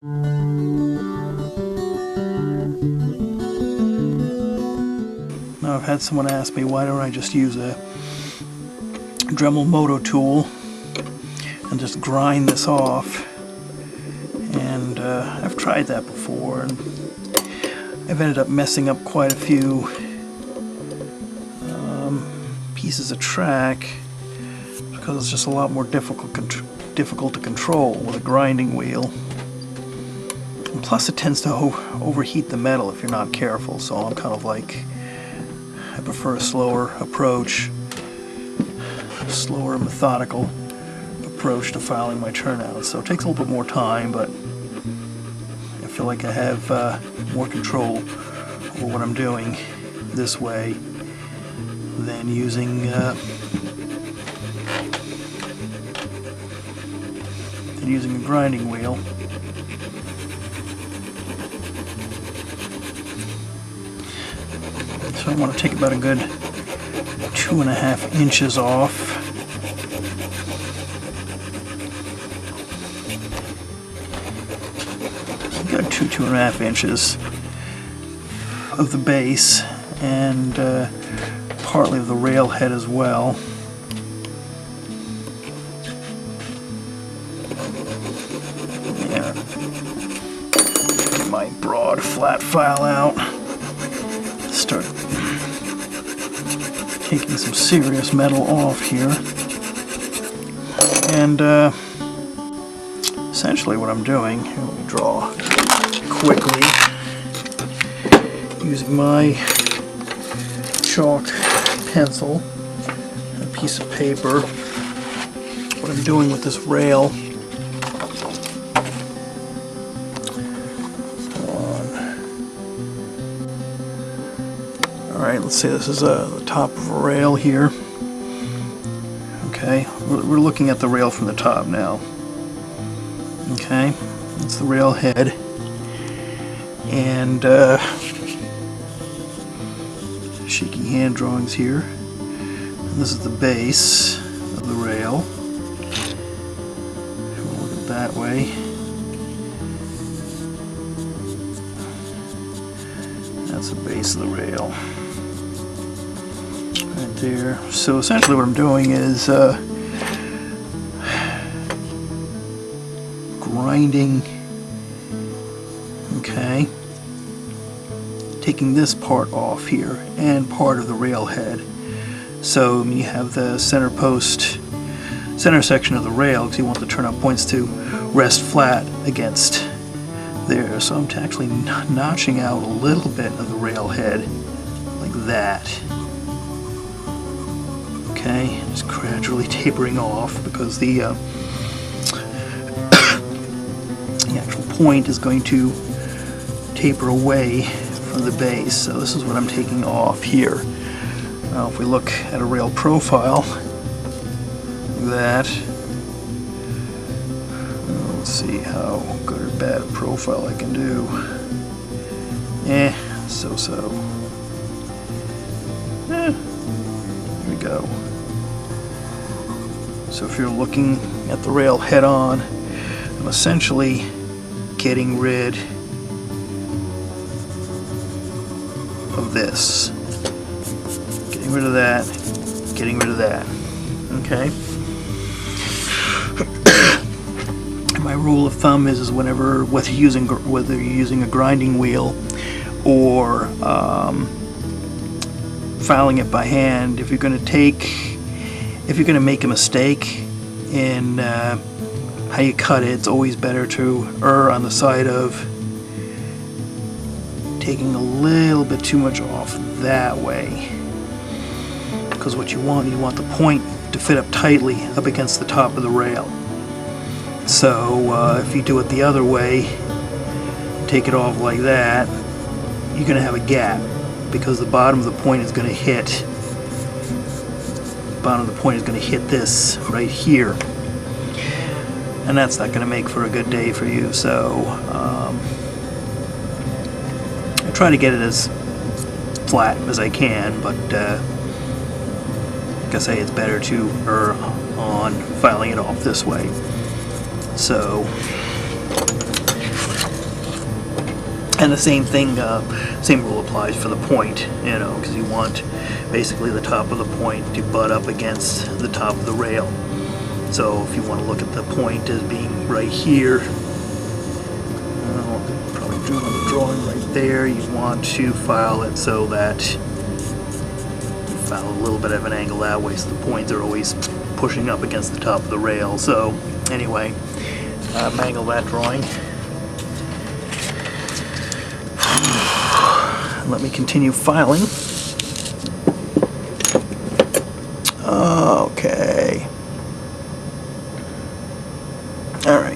Now I've had someone ask me, why don't I just use a Dremel Moto tool and just grind this off? And I've tried that before, and I've ended up messing up quite a few pieces of track because it's just a lot more difficult to control with a grinding wheel. And plus it tends to overheat the metal if you're not careful, so I'm kind of like, I prefer a slower approach, a slower methodical approach to filing my turnouts. So it takes a little bit more time, but I feel like I have more control over what I'm doing this way than using a grinding wheel. So I want to take about a good 2.5 inches off. So I've got 2.5 inches of the base and partly of the rail head as well. Yeah. Get my broad flat file out. Start taking some serious metal off here. And essentially what I'm doing, here, let me draw quickly using my chalk pencil and a piece of paper. What I'm doing with this rail, alright, let's say this is the top of a rail here. Okay, we're looking at the rail from the top now. Okay, that's the rail head. And shaky hand drawings here. And this is the base of the rail. We'll look at it that way. That's the base of the rail. Right there. So essentially what I'm doing is grinding, okay, taking this part off here and part of the rail head. So you have the center section of the rail, because you want the turnout points to rest flat against there. So I'm actually notching out a little bit of the rail head like that. Okay, just gradually tapering off because the actual point is going to taper away from the base. So this is what I'm taking off here. Now if we look at a rail profile, like that, let's see how good or bad a profile I can do. So-so. There we go. So if you're looking at the rail head on, I'm essentially getting rid of this. Getting rid of that, getting rid of that. Okay? My rule of thumb is whenever, whether you're using a grinding wheel or filing it by hand, if you're going to make a mistake in how you cut it, it's always better to err on the side of taking a little bit too much off that way. Because what you want the point to fit up tightly up against the top of the rail. So if you do it the other way, take it off like that, you're going to have a gap because the bottom of the point is going to hit. The bottom of the point is going to hit this right here, and that's not going to make for a good day for you. So I try to get it as flat as I can, but like I say, it's better to err on filing it off this way. So And the same thing, same rule applies for the point, you know, because you want basically the top of the point to butt up against the top of the rail. So if you want to look at the point as being right here, probably do it on the drawing right there, you want to file it so that you file a little bit of an angle that way, so the points are always pushing up against the top of the rail. So anyway, mangle that drawing. Let me continue filing. Okay. All right.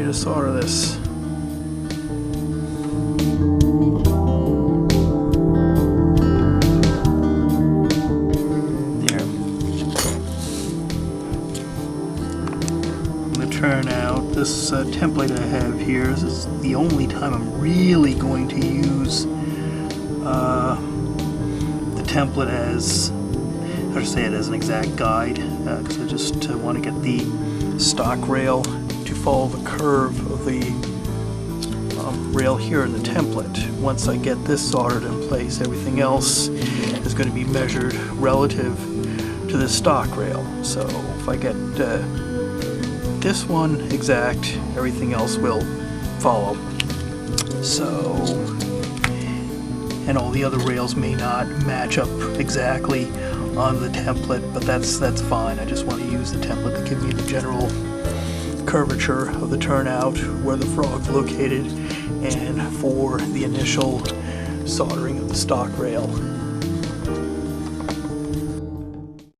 Solder this. There. I'm going to turn out this template I have here. This is the only time I'm really going to use the template as, how to say it, as an exact guide, because I just want to get the stock rail to follow the curve of the rail here in the template. Once I get this soldered in place, everything else is going to be measured relative to the stock rail. So if I get this one exact, everything else will follow. So, and all the other rails may not match up exactly on the template, but that's fine. I just want to use the template to give me the general curvature of the turnout, where the frog's located, and for the initial soldering of the stock rail.